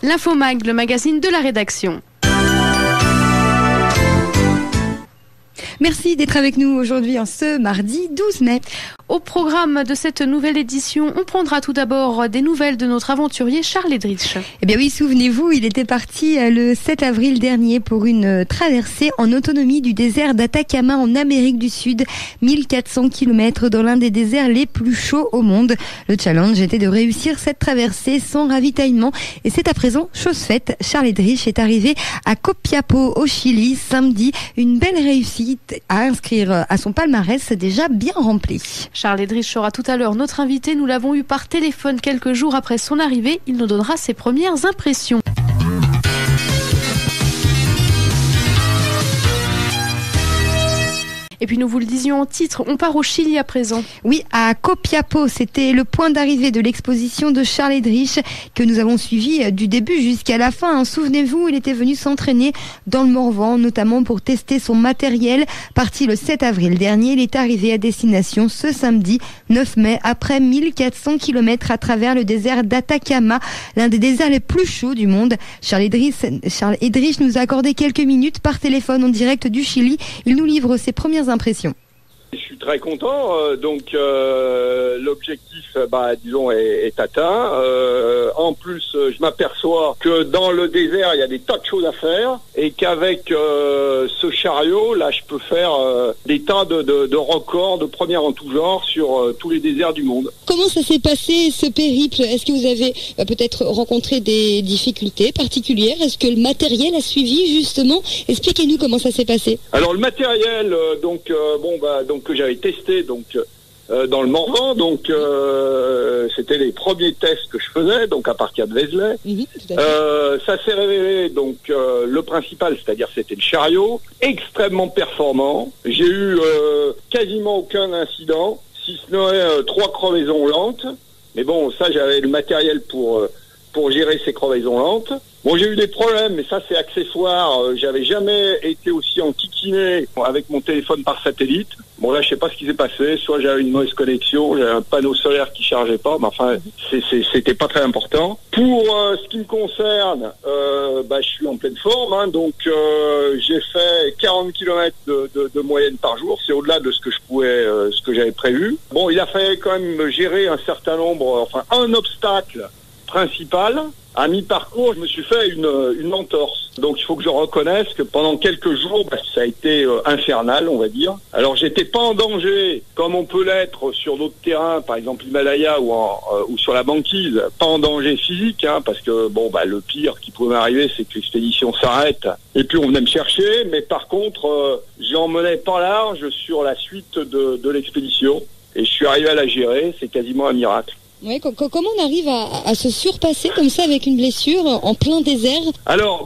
L'Infomag, le magazine de la rédaction. Merci d'être avec nous aujourd'hui en ce mardi 12 mai. Au programme de cette nouvelle édition, on prendra tout d'abord des nouvelles de notre aventurier Charles Edrich. Eh bien oui, souvenez-vous, il était parti le 7 avril dernier pour une traversée en autonomie du désert d'Atacama en Amérique du Sud, 1400 km dans l'un des déserts les plus chauds au monde. Le challenge était de réussir cette traversée sans ravitaillement et c'est à présent chose faite. Charles Edrich est arrivé à Copiapó au Chili samedi, une belle réussite à inscrire à son palmarès déjà bien rempli. Charles Edrich sera tout à l'heure notre invité. Nous l'avons eu par téléphone quelques jours après son arrivée. Il nous donnera ses premières impressions. Et puis nous vous le disions en titre, on part au Chili à présent. Oui, à Copiapó, c'était le point d'arrivée de l'exposition de Charles Edrich que nous avons suivi du début jusqu'à la fin. Souvenez-vous, il était venu s'entraîner dans le Morvan, notamment pour tester son matériel. Parti le 7 avril dernier, il est arrivé à destination ce samedi 9 mai, après 1400 km à travers le désert d'Atacama, l'un des déserts les plus chauds du monde. Charles Edrich nous a accordé quelques minutes par téléphone en direct du Chili. Il nous livre ses premières impressions. Je suis très content, donc l'objectif, disons, est atteint. En plus, je m'aperçois que dans le désert, il y a des tas de choses à faire et qu'avec ce chariot, là, je peux faire des tas de records, de premières en tout genre sur tous les déserts du monde. Comment ça s'est passé, ce périple? Est-ce que vous avez peut-être rencontré des difficultés particulières? Est-ce que le matériel a suivi, justement? Expliquez-nous comment ça s'est passé. Alors, le matériel, que j'avais testé dans le Morvan, c'était les premiers tests que je faisais, donc à partir de Vézelay. Ça s'est révélé, le principal, c'est-à-dire c'était le chariot, extrêmement performant. J'ai eu quasiment aucun incident, si ce n'est 3 crevaisons lentes. Mais bon, ça, j'avais le matériel pour gérer ces crevaisons lentes. Bon, j'ai eu des problèmes, mais ça, c'est accessoire. J'avais jamais été aussi enquiquiné avec mon téléphone par satellite. Bon, là, je sais pas ce qui s'est passé. Soit j'avais une mauvaise connexion, j'avais un panneau solaire qui chargeait pas, mais enfin, c'était pas très important. Pour ce qui me concerne, je suis en pleine forme, j'ai fait 40 km de moyenne par jour. C'est au-delà de ce que j'avais prévu. Bon, il a fallu quand même gérer un certain nombre, un obstacle principal. À mi-parcours, je me suis fait une entorse. Donc il faut que je reconnaisse que pendant quelques jours, ça a été infernal, on va dire. Alors j'étais pas en danger, comme on peut l'être sur d'autres terrains, par exemple l'Himalaya ou sur la banquise, pas en danger physique, parce que le pire qui pouvait m'arriver, c'est que l'expédition s'arrête et puis on venait me chercher. Mais par contre, j'en menais pas large sur la suite de l'expédition et je suis arrivé à la gérer. C'est quasiment un miracle. Oui, comment on arrive à se surpasser comme ça avec une blessure en plein désert? Alors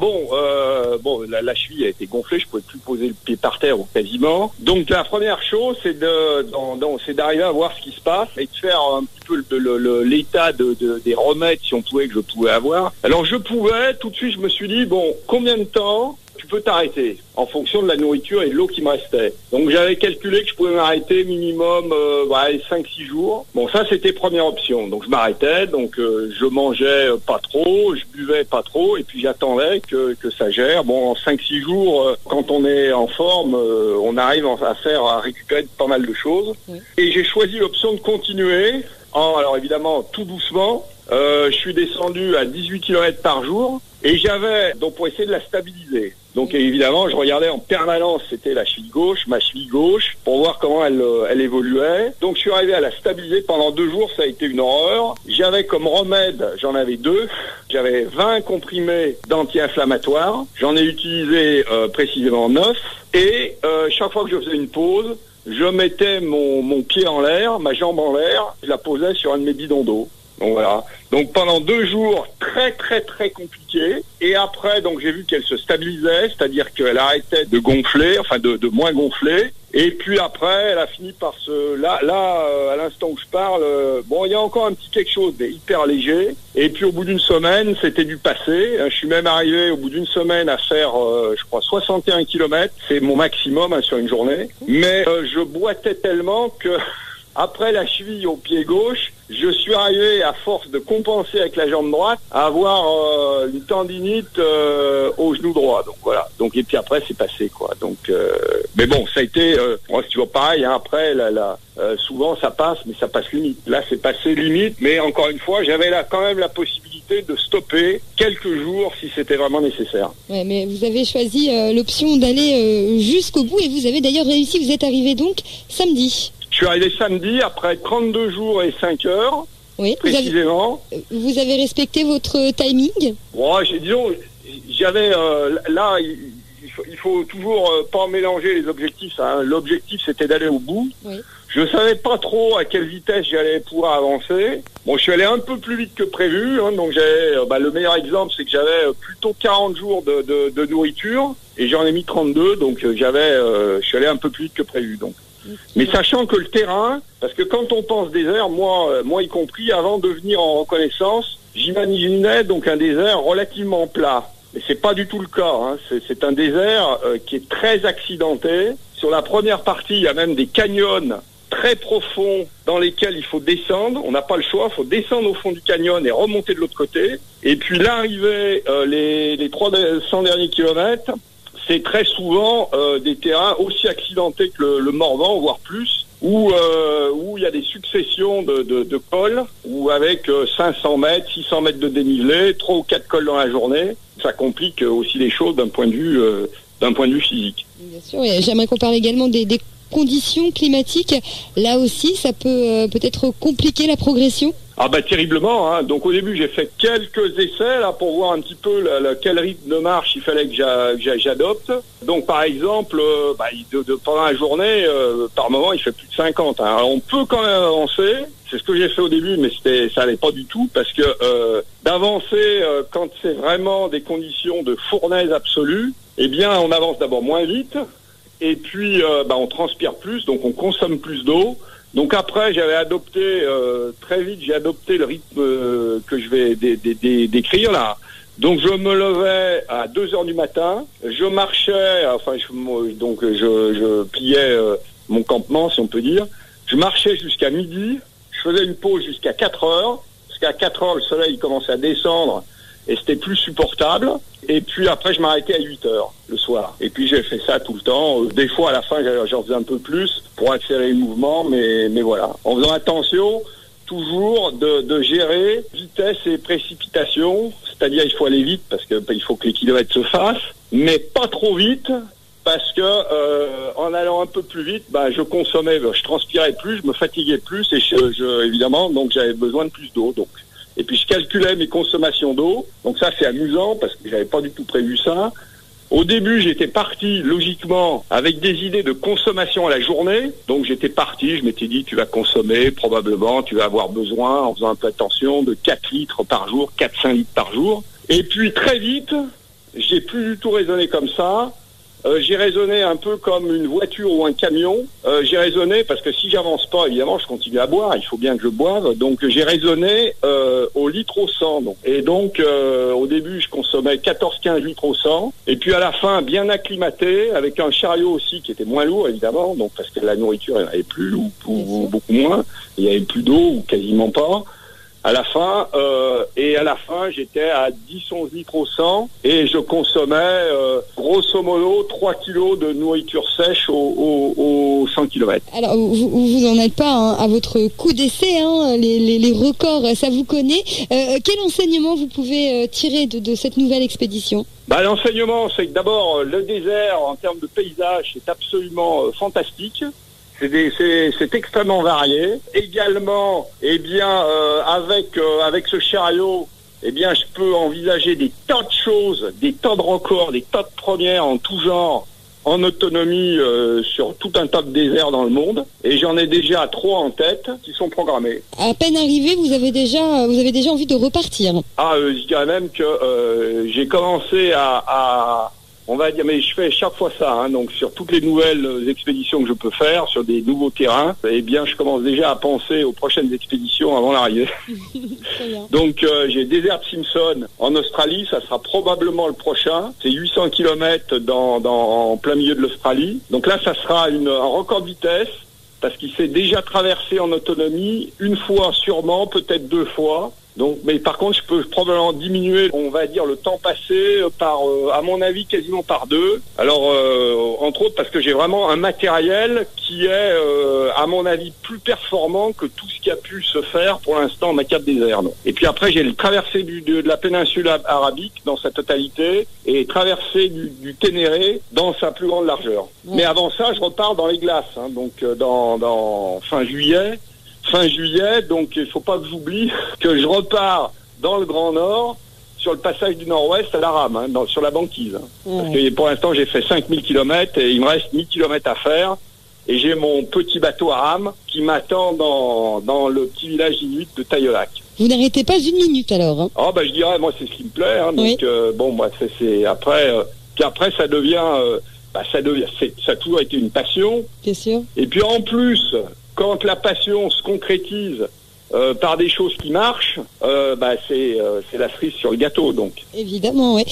la cheville a été gonflée, je pouvais plus poser le pied par terre ou quasiment. Donc la première chose, c'est d'arriver à voir ce qui se passe et de faire un petit peu l'état des remèdes si on pouvait que je pouvais avoir. Alors tout de suite je me suis dit combien de temps tu peux t'arrêter en fonction de la nourriture et de l'eau qui me restait. Donc j'avais calculé que je pouvais m'arrêter minimum 5-6 jours. Bon, ça c'était première option. Donc je m'arrêtais, je mangeais pas trop, je buvais pas trop et puis j'attendais que ça gère. Bon, en 5-6 jours, quand on est en forme, on arrive à récupérer pas mal de choses. Oui. Et j'ai choisi l'option de continuer. Alors évidemment, tout doucement. Je suis descendu à 18 km par jour et j'avais, pour essayer de la stabiliser. Donc évidemment, je regardais en permanence, c'était ma cheville gauche, pour voir comment elle évoluait. Donc je suis arrivé à la stabiliser pendant 2 jours, ça a été une horreur. J'avais comme remède, j'en avais 2. J'avais 20 comprimés d'anti-inflammatoires. J'en ai utilisé précisément 9. Et chaque fois que je faisais une pause, je mettais mon pied en l'air, ma jambe en l'air, je la posais sur un de mes bidons d'eau. Donc voilà. Donc pendant 2 jours très très très compliqués. Et après, j'ai vu qu'elle se stabilisait, c'est-à-dire qu'elle arrêtait de gonfler, de moins gonfler. Et puis après, elle a fini par à l'instant où je parle, il y a encore un petit quelque chose, mais hyper léger. Et puis au bout d'une semaine, c'était du passé. Je suis même arrivé au bout d'une semaine à faire, 61 km. C'est mon maximum sur une journée. Mais je boitais tellement que après la cheville au pied gauche, je suis arrivé, à force de compenser avec la jambe droite, à avoir une tendinite au genou droit. Donc voilà. Donc et puis après c'est passé quoi. Donc mais bon, ça a été moi c'est toujours pareil. Hein, après souvent ça passe, mais ça passe limite. Là c'est passé limite, mais encore une fois j'avais là quand même la possibilité de stopper quelques jours si c'était vraiment nécessaire. Ouais, mais vous avez choisi l'option d'aller jusqu'au bout et vous avez d'ailleurs réussi. Vous êtes arrivé donc samedi. Je suis arrivé samedi après 32 jours et 5 heures, oui, précisément. Vous avez respecté votre timing? Ouais, disons, j'avais là, il faut toujours pas mélanger les objectifs. Hein. L'objectif c'était d'aller au bout. Oui. Je savais pas trop à quelle vitesse j'allais pouvoir avancer. Bon, je suis allé un peu plus vite que prévu. Hein, donc j'avais, le meilleur exemple c'est que j'avais plutôt 40 jours de nourriture et j'en ai mis 32. Donc je suis allé un peu plus vite que prévu. Donc. Mais sachant que le terrain, parce que quand on pense désert, moi y compris, avant de venir en reconnaissance, j'imaginais donc un désert relativement plat. Mais c'est pas du tout le cas. Hein. C'est un désert qui est très accidenté. Sur la première partie, il y a même des canyons très profonds dans lesquels il faut descendre. On n'a pas le choix, il faut descendre au fond du canyon et remonter de l'autre côté. Et puis l'arrivée, les 300 derniers kilomètres, c'est très souvent des terrains aussi accidentés que le Morvan, voire plus, où il y a des successions de cols, où avec 500 mètres, 600 mètres de dénivelé, 3 ou 4 cols dans la journée, ça complique aussi les choses d'un point de vue physique. Bien sûr, et j'aimerais qu'on parle également des conditions climatiques. Là aussi, ça peut peut-être compliquer la progression. Ah terriblement. Hein. Donc au début j'ai fait quelques essais là pour voir un petit peu quel rythme de marche il fallait que j'adopte. Donc par exemple, pendant la journée, par moment il fait plus de 50. Hein. Alors on peut quand même avancer. C'est ce que j'ai fait au début, mais ça allait pas du tout parce que d'avancer quand c'est vraiment des conditions de fournaise absolue, eh bien on avance d'abord moins vite et puis on transpire plus, donc on consomme plus d'eau. Donc après, j'avais adopté, très vite, j'ai adopté le rythme que je vais décrire là. Donc je me levais à 2 heures du matin, je marchais, je pliais mon campement, si on peut dire. Je marchais jusqu'à midi, je faisais une pause jusqu'à 4 heures, parce qu'à 4 heures, le soleil commençait à descendre et c'était plus supportable. Et puis après, je m'arrêtais à 8 heures le soir. Et puis j'ai fait ça tout le temps. Des fois, à la fin, j'en faisais un peu plus pour accélérer le mouvement, mais voilà. En faisant attention, toujours de gérer vitesse et précipitation. C'est-à-dire, il faut aller vite parce que il faut que les kilomètres se fassent, mais pas trop vite parce que en allant un peu plus vite, je consommais, je transpirais plus, je me fatiguais plus et évidemment, donc j'avais besoin de plus d'eau. Donc. Et puis je calculais mes consommations d'eau, donc ça c'est amusant parce que j'avais pas du tout prévu ça. Au début j'étais parti logiquement avec des idées de consommation à la journée, donc j'étais parti, je m'étais dit tu vas consommer probablement, tu vas avoir besoin en faisant un peu attention de 4 litres par jour, 4-5 litres par jour. Et puis très vite, j'ai plus du tout raisonné comme ça. J'ai raisonné un peu comme une voiture ou un camion. J'ai raisonné parce que si j'avance pas, évidemment, je continue à boire. Il faut bien que je boive. Donc j'ai raisonné au litre au 100. Donc. Et donc au début, je consommais 14-15 litres au 100. Et puis à la fin, bien acclimaté, avec un chariot aussi qui était moins lourd, évidemment. Donc parce que la nourriture, il n'y en avait plus ou beaucoup moins. Il n'y avait plus d'eau ou quasiment pas. À la fin, j'étais à 10-11 litres au 100 et je consommais grosso modo 3 kilos de nourriture sèche au 100 km. Alors, vous n'en êtes pas à votre coup d'essai, les records, ça vous connaît. Quel enseignement vous pouvez tirer de cette nouvelle expédition ? L'enseignement, c'est que d'abord, le désert, en termes de paysage, c'est absolument fantastique. C'est extrêmement varié. Également, avec ce chariot, je peux envisager des tas de choses, des tas de records, des tas de premières en tout genre, en autonomie sur tout un tas de déserts dans le monde. Et j'en ai déjà 3 en tête qui sont programmés. À peine arrivé, vous avez déjà envie de repartir. Je dirais même que j'ai commencé on va dire, mais je fais chaque fois ça, donc sur toutes les nouvelles expéditions que je peux faire, sur des nouveaux terrains, je commence déjà à penser aux prochaines expéditions avant l'arrivée. Donc j'ai Desert Simpson en Australie, ça sera probablement le prochain. C'est 800 km en plein milieu de l'Australie. Donc là, ça sera un record de vitesse parce qu'il s'est déjà traversé en autonomie une fois sûrement, peut-être 2 fois. Donc, mais par contre, je peux probablement diminuer, on va dire, le temps passé par, à mon avis, quasiment par 2. Alors, entre autres, parce que j'ai vraiment un matériel qui est, à mon avis, plus performant que tout ce qui a pu se faire pour l'instant en matière de désert. Non. Et puis après, j'ai le traversé de la péninsule arabique dans sa totalité et traversé du Ténéré dans sa plus grande largeur. Ouais. Mais avant ça, je repars dans les glaces, hein, donc dans fin juillet. Donc il faut pas que j'oublie que je repars dans le Grand Nord sur le passage du Nord-Ouest à la rame, hein, sur la banquise. Hein. Parce que pour l'instant, j'ai fait 5000 km et il me reste 1000 km à faire. Et j'ai mon petit bateau à rame qui m'attend dans le petit village inuit de Taillelac. Vous n'arrêtez pas une minute alors, hein? Oh, je dirais, moi, c'est ce qui me plaît. Hein, donc, oui. Moi, c'est après... puis après, ça devient... ça a toujours été une passion. Bien sûr. Et puis en plus... Quand la passion se concrétise par des choses qui marchent, c'est la cerise sur le gâteau, donc. Évidemment, oui.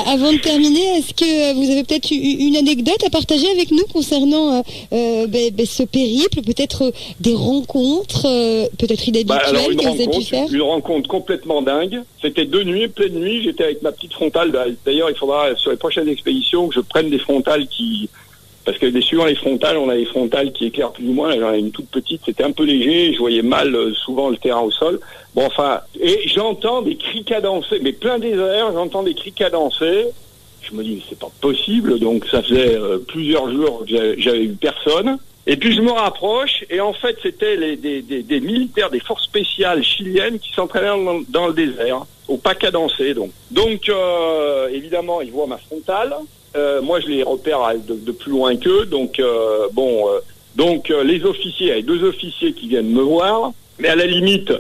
Avant de terminer, est-ce que vous avez peut-être une anecdote à partager avec nous concernant ce périple, peut-être des rencontres, peut-être inhabituelles que vous avez pu faire? Une rencontre complètement dingue. C'était 2 nuits, pleine nuit. J'étais avec ma petite frontale. D'ailleurs, il faudra sur les prochaines expéditions que je prenne des frontales qui... Parce que suivant les frontales, on a des frontales qui éclairent plus ou moins. Là, j'en ai une toute petite, c'était un peu léger, je voyais mal souvent le terrain au sol. Bon, enfin, et j'entends des cris cadencés, mais plein désert, j'entends des cris cadencés. Je me dis, c'est pas possible, donc ça faisait plusieurs jours que j'avais eu personne. Et puis je me rapproche, et en fait, c'était des militaires, des forces spéciales chiliennes qui s'entraînaient dans le désert, au pas cadencé, donc. Donc, évidemment, ils voient ma frontale. Moi, je les repère de plus loin qu'eux, donc les officiers, il y avait 2 officiers qui viennent me voir, mais à la limite,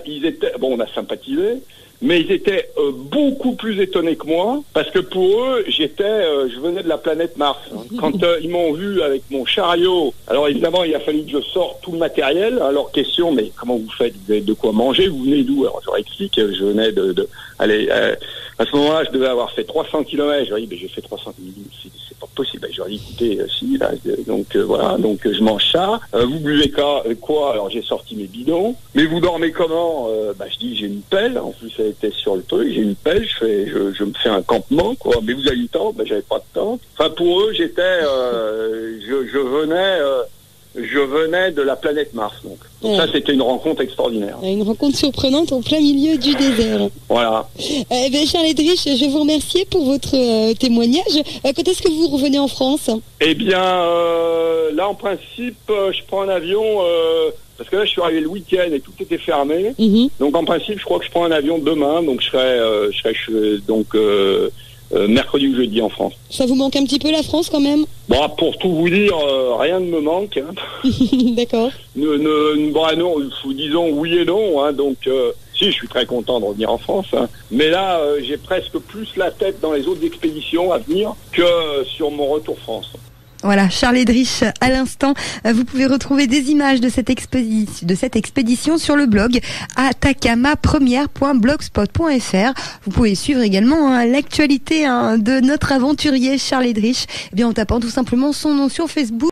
ils étaient, on a sympathisé, mais ils étaient beaucoup plus étonnés que moi, parce que pour eux, je venais de la planète Mars. Hein. Quand ils m'ont vu avec mon chariot, alors évidemment, il a fallu que je sorte tout le matériel. Alors question, mais comment vous faites? Vous avez de quoi manger? Vous venez d'où? Alors je leur explique, je venais à ce moment-là, je devais avoir fait 300 km. Je leur ai dit, j'ai fait 300 km, c'est pas possible. Je leur ai dit, écoutez, si, là, voilà, donc je mange ça. Vous buvez quoi? Alors j'ai sorti mes bidons. Mais vous dormez comment? Je dis, j'ai une pelle. En plus, elle était sur le truc. J'ai une pelle. Je me fais un campement, quoi. Mais vous avez une tente? J'avais pas de tente. Enfin, pour eux, je venais de la planète Mars, donc. Donc ça, c'était une rencontre extraordinaire. Une rencontre surprenante en plein milieu du désert. Voilà. Charles Edrich, je vous remercie pour votre témoignage. Quand est-ce que vous revenez en France? Eh bien, là, en principe, je prends un avion... parce que là, je suis arrivé le week-end et tout était fermé. Mm-hmm. Donc, en principe, je crois que je prends un avion demain. Donc, je serai mercredi ou jeudi en France. Ça vous manque un petit peu la France quand même? Pour tout vous dire, rien ne me manque. Hein. D'accord. Non, disons oui et non. Hein, donc, si, je suis très content de revenir en France. Hein. Mais là, j'ai presque plus la tête dans les autres expéditions à venir que sur mon retour France. Voilà, Charles Edrich à l'instant. Vous pouvez retrouver des images de cette expédition sur le blog atacamapremière.blogspot.fr. Vous pouvez suivre également l'actualité de notre aventurier Charles Edrich en tapant tout simplement son nom sur Facebook.